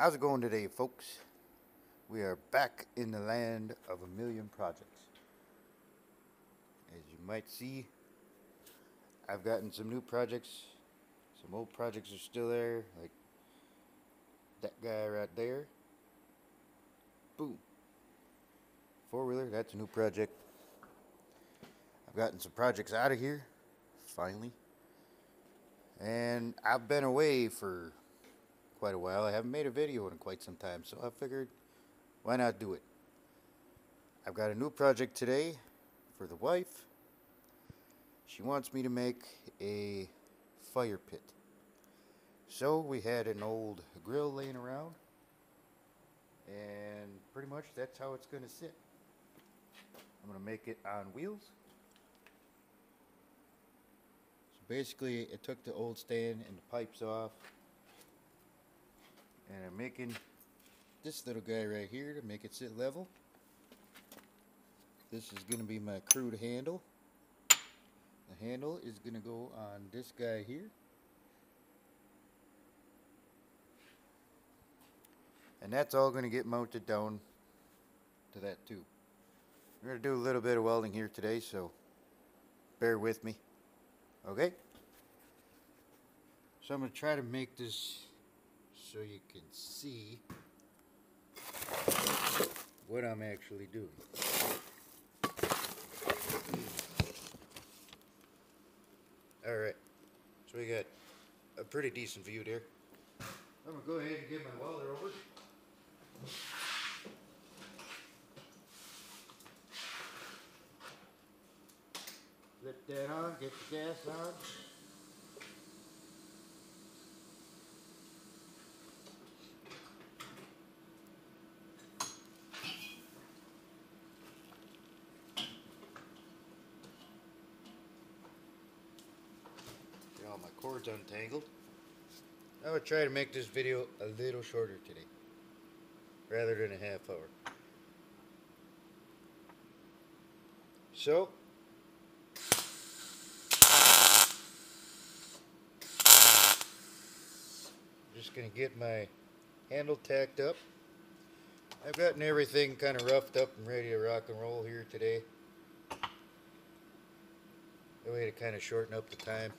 How's it going today, folks? We are back in the land of a million projects. As you might see, I've gotten some new projects. Some old projects are still there, like that guy right there. Boom. Four-wheeler, that's a new project. I've gotten some projects out of here, finally. And I've been away for quite a while. I haven't made a video in quite some time, so I figured, why not do it? I've got a new project today for the wife. She wants me to make a fire pit. So we had an old grill laying around, and pretty much that's how it's going to sit. I'm going to make it on wheels. So basically I took the old stand and the pipes off, and I'm making this little guy right here to make it sit level. This is going to be my crude handle. The handle is going to go on this guy here. And that's all going to get mounted down to that tube. We're going to do a little bit of welding here today, so bear with me. Okay? So I'm going to try to make this so you can see what I'm actually doing. Alright, so we got a pretty decent view there. I'm going to go ahead and get my welder over. Flip that on, get the gas on. Get all my cords untangled. I would try to make this video a little shorter today, rather than a half hour. So, I'm just going to get my handle tacked up. I've gotten everything kind of roughed up and ready to rock and roll here today. That way to kind of shorten up the time.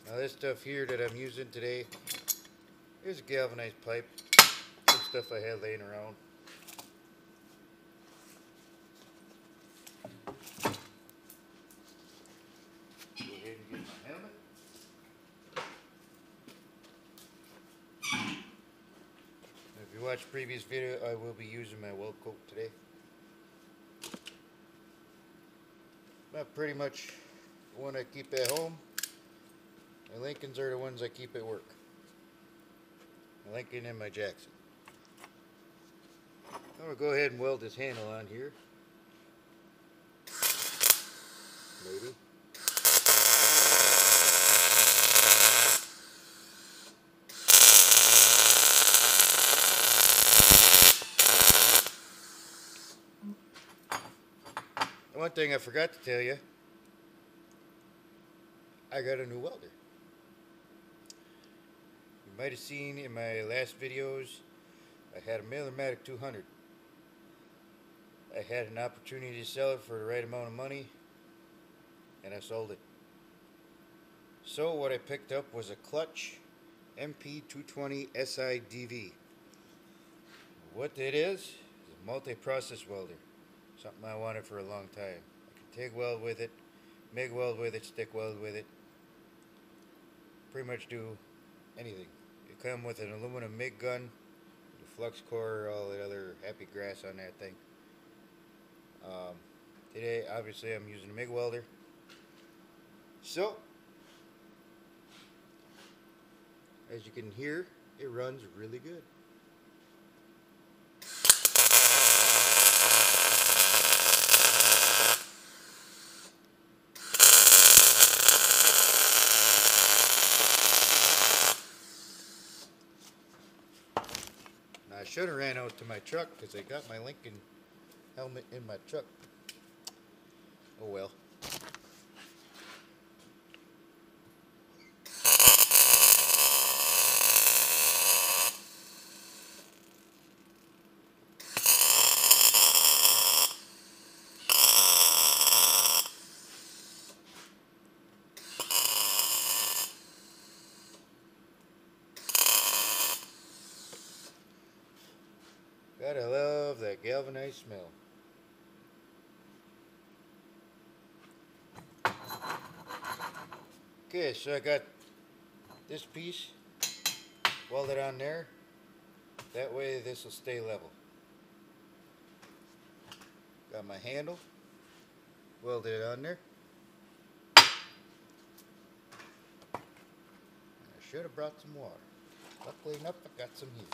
Now this stuff here that I'm using today is a galvanized pipe. Some stuff I had laying around. Go ahead and get my helmet. If you watched the previous video, I will be using my weld coat today. But pretty much the one I keep at home. My Lincolns are the ones I keep at work. My Lincoln and my Jackson. I'm going to go ahead and weld this handle on here. Maybe. One thing I forgot to tell you, I got a new welder. You might have seen in my last videos, I had a Miller-Matic 200. I had an opportunity to sell it for the right amount of money, and I sold it. So what I picked up was a Clutch MP220 SIDV. What that is a multi-process welder. Something I wanted for a long time. I can TIG weld with it, MIG weld with it, stick weld with it. Pretty much do anything. It come with an aluminum MIG gun, the flux core, all the other happy grass on that thing. Today, obviously, I'm using a MIG welder. So, as you can hear, it runs really good. I should have ran out to my truck because I got my Lincoln helmet in my truck. Oh well. Gotta love that galvanized smell. Okay, so I got this piece welded on there. That way this will stay level. Got my handle welded on there. I should have brought some water. Luckily enough, I got some here.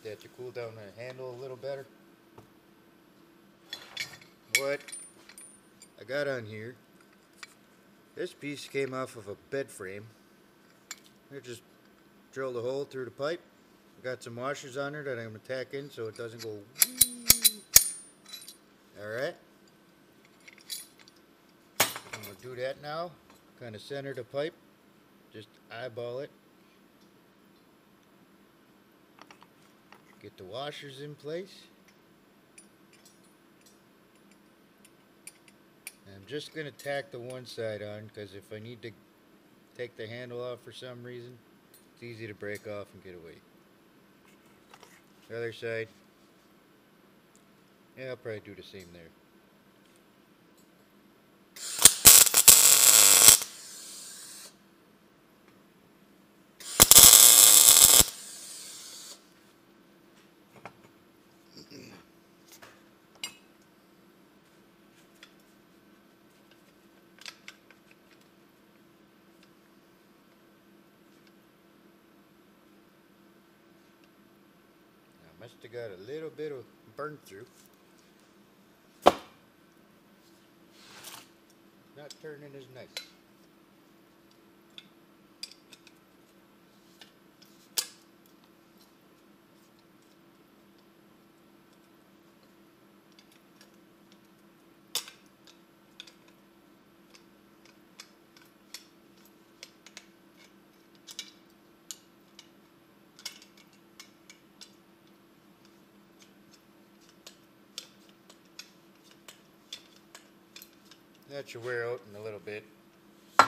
That to cool down the handle a little better. What I got on here, this piece came off of a bed frame. I just drilled a hole through the pipe. I got some washers on there that I'm going to tack in so it doesn't go wee. Alright. I'm going to do that now. Kind of center the pipe. Just eyeball it. Get the washers in place. And I'm just going to tack the one side on because if I need to take the handle off for some reason, it's easy to break off and get away. The other side, yeah, I'll probably do the same there. Must have got a little bit of burn through. Not turning as nice. That should wear out in a little bit. I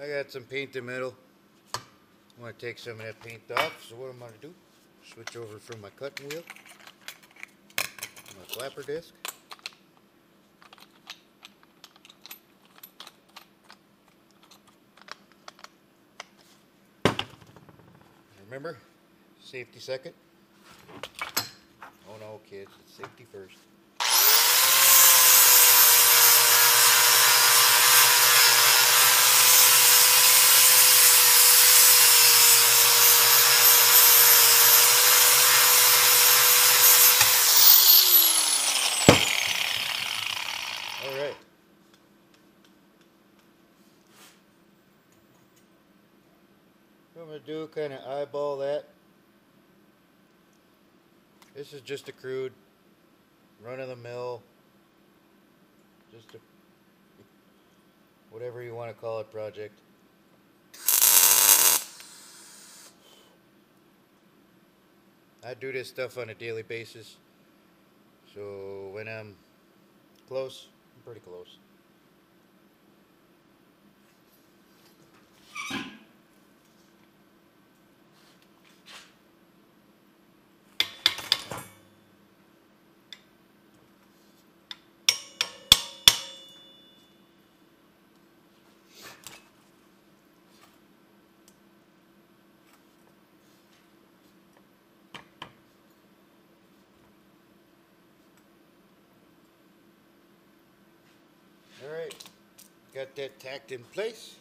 got some paint in the middle. I want to take some of that paint off, so what I'm going to do, switch over from my cutting wheel to my flapper disc. Remember, safety second. Oh no, kids, it's safety first. Alright. What I'm going to do, kind of eyeball that. This is just a crude, run-of-the-mill, just a, whatever you want to call it, project. I do this stuff on a daily basis, so when I'm close, I'm pretty close. Alright, got that tacked in place.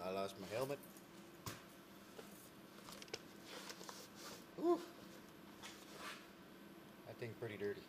I lost my helmet. Whew. That thing's pretty dirty.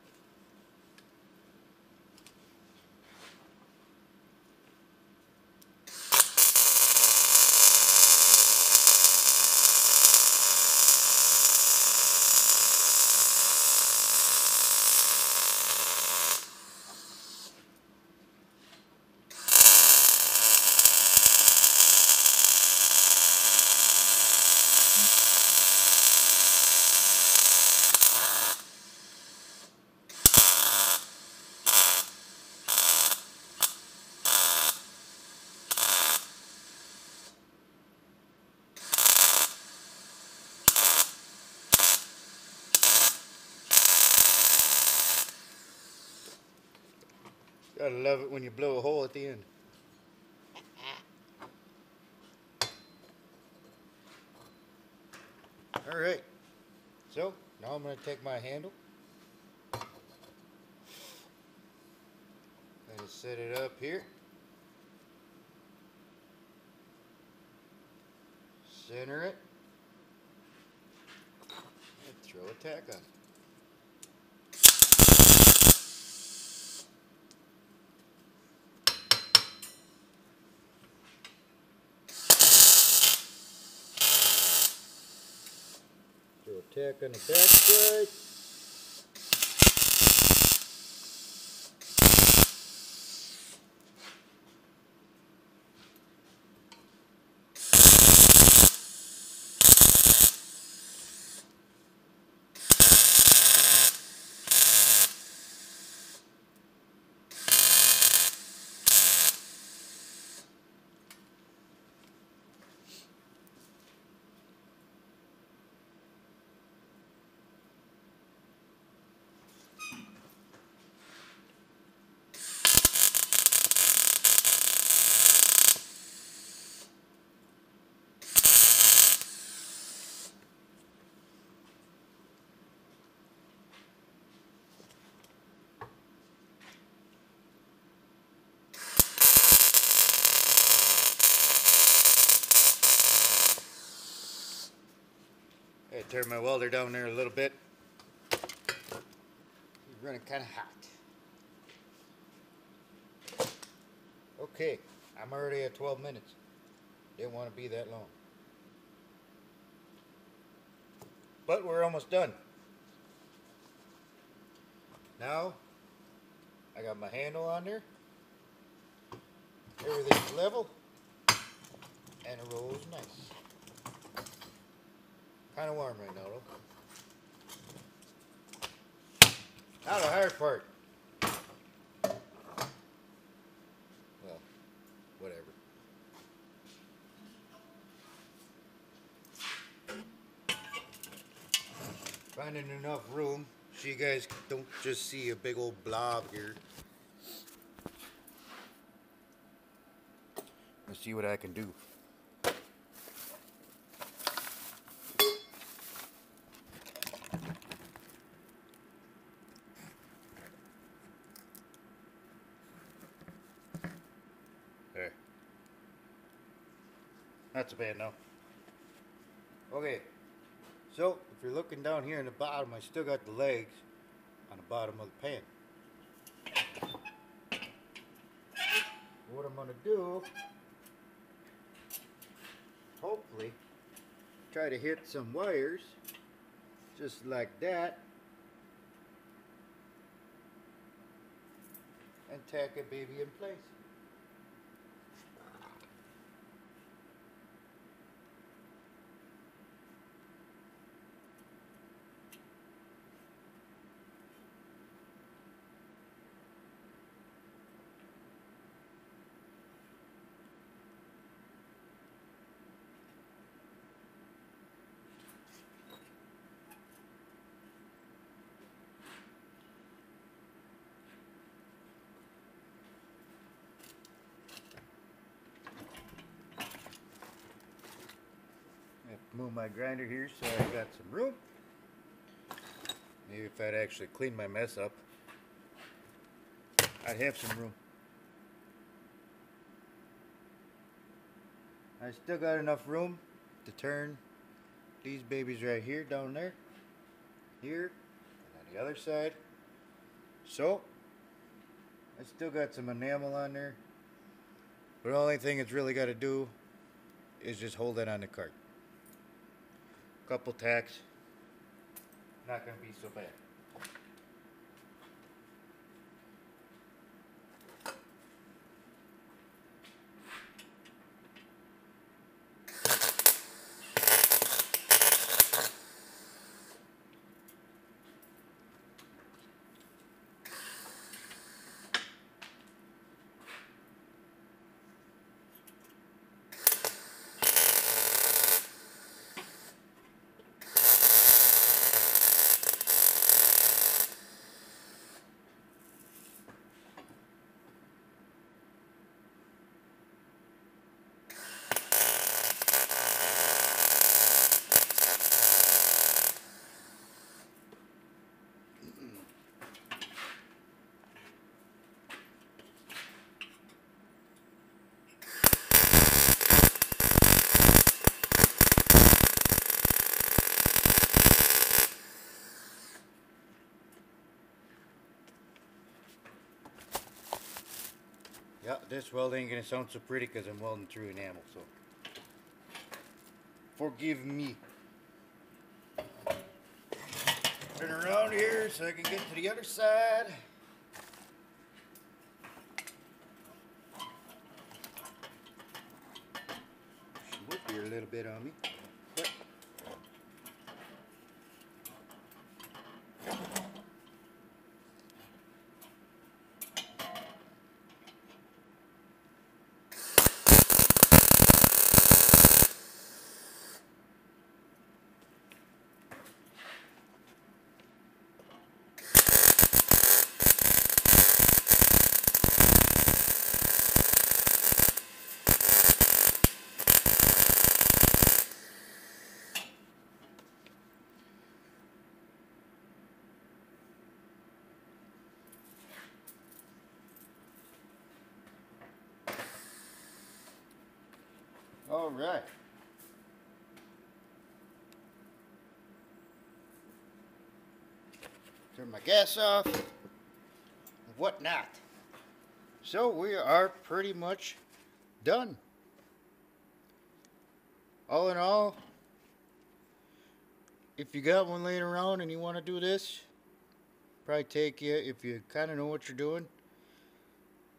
Gotta love it when you blow a hole at the end. Alright, so now I'm going to take my handle and set it up here. Center it. And throw a tack on it. Throw a tack on the back side. I turned my welder down there a little bit. He's running kind of hot. Okay, I'm already at 12 minutes. Didn't want to be that long. But we're almost done. Now, I got my handle on there. Everything's level. And it rolls nice. Kind of warm right now though. Now the hard part. Well, whatever. Finding enough room so you guys don't just see a big old blob here. Let's see what I can do. There. Not so bad now. Okay, so if you're looking down here in the bottom, I still got the legs on the bottom of the pan. What I'm going to do, hopefully, try to hit some wires, just like that, and tack a baby in place. Move my grinder here so I got some room. Maybe if I'd actually clean my mess up, I'd have some room. I still got enough room to turn these babies right here, down there, here, and on the other side. So, I still got some enamel on there. But the only thing it's really got to do is just hold it on the cart. Couple tacks, not going to be so bad. Yeah, this weld ain't gonna sound so pretty because I'm welding through enamel, so forgive me. Turn around here so I can get to the other side. She would be a little bit on me, but all right. Turn my gas off, and whatnot. So we are pretty much done. All in all, if you got one laying around and you want to do this, probably take you, if you kind of know what you're doing,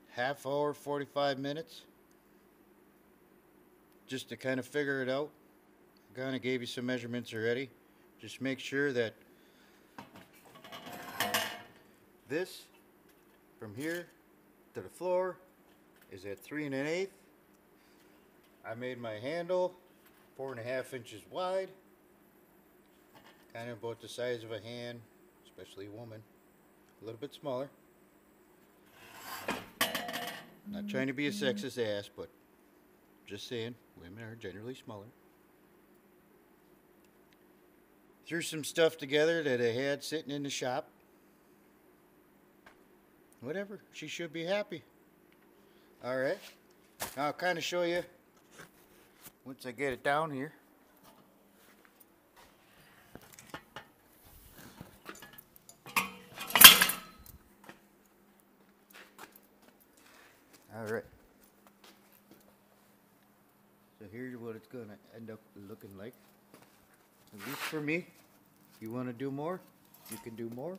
half hour, 45 minutes, just to kind of figure it out. I kind of gave you some measurements already. Just make sure that this from here to the floor is at 3 1/8. I made my handle 4.5 inches wide, kind of about the size of a hand, especially a woman, a little bit smaller. Not trying to be a sexist ass, but just saying, women are generally smaller. Threw some stuff together that I had sitting in the shop. Whatever, she should be happy. Alright, now I'll kind of show you once I get it down here. Alright, so here's what it's going to end up looking like. At least for me. If you want to do more, you can do more.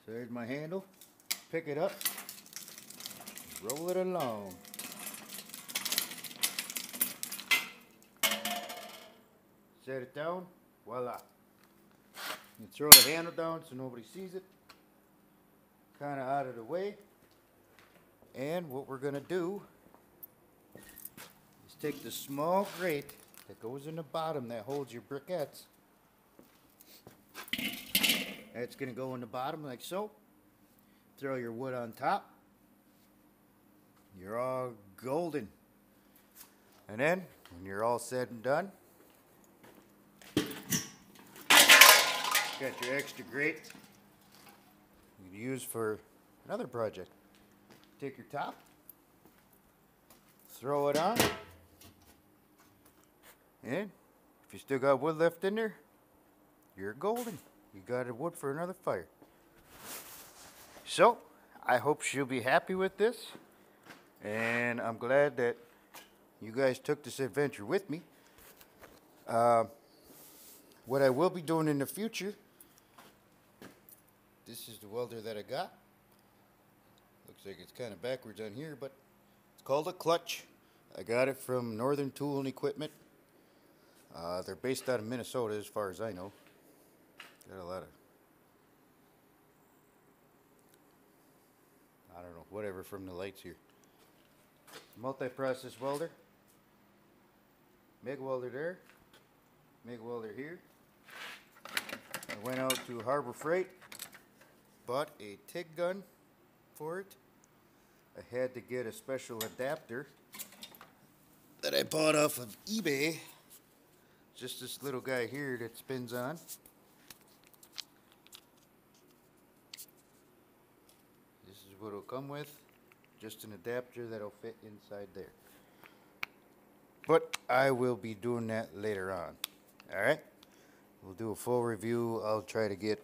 So there's my handle. Pick it up, roll it along. Set it down, voila. You throw the handle down so nobody sees it. Kind of out of the way. And what we're going to do is take the small grate that goes in the bottom that holds your briquettes. That's going to go in the bottom like so. Throw your wood on top. You're all golden. And then, when you're all said and done, got your extra grate you can use for another project. Take your top, throw it on, and if you still got wood left in there, you're golden. You got a wood for another fire. So, I hope she'll be happy with this, and I'm glad that you guys took this adventure with me. What I will be doing in the future, this is the welder that I got. Looks like it's kind of backwards on here, but it's called a clutch. I got it from Northern Tool and Equipment. They're based out of Minnesota as far as I know. Got a lot of, I don't know, whatever from the lights here. Multi-process welder. MIG welder there. MIG welder here. I went out to Harbor Freight. Bought a TIG gun for it. I had to get a special adapter that I bought off of eBay. Just this little guy here that spins on. This is what it'll come with. Just an adapter that'll fit inside there. But I will be doing that later on. Alright? We'll do a full review. I'll try to get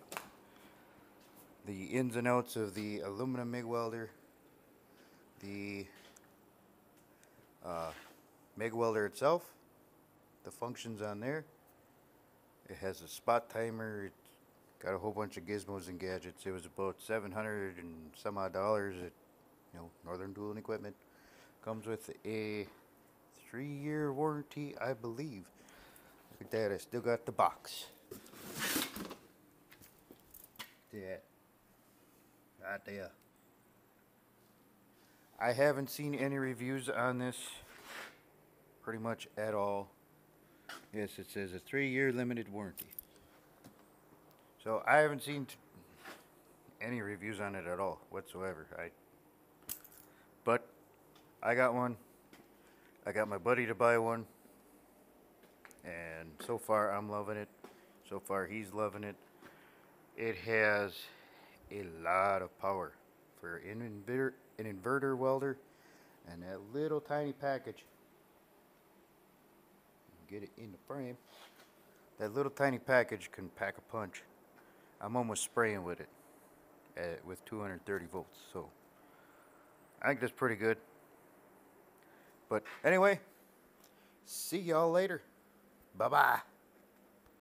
the ins and outs of the aluminum MIG welder, the MIG welder itself, the functions on there. It has a spot timer. It's got a whole bunch of gizmos and gadgets. It was about $700 and some odd at Northern Tool and Equipment. Comes with a 3-year warranty, I believe. Look at that, I still got the box. Yeah. Right there. I haven't seen any reviews on this pretty much at all. Yes, it says a 3-year limited warranty. So I haven't seen any reviews on it at all whatsoever. But I got one. I got my buddy to buy one. And so far I'm loving it. So far he's loving it. It has a lot of power for an inverter welder, and that little tiny package. Get it in the frame. That little tiny package can pack a punch. I'm almost spraying with it with 230 volts, so I think that's pretty good. But anyway, see y'all later. Bye bye.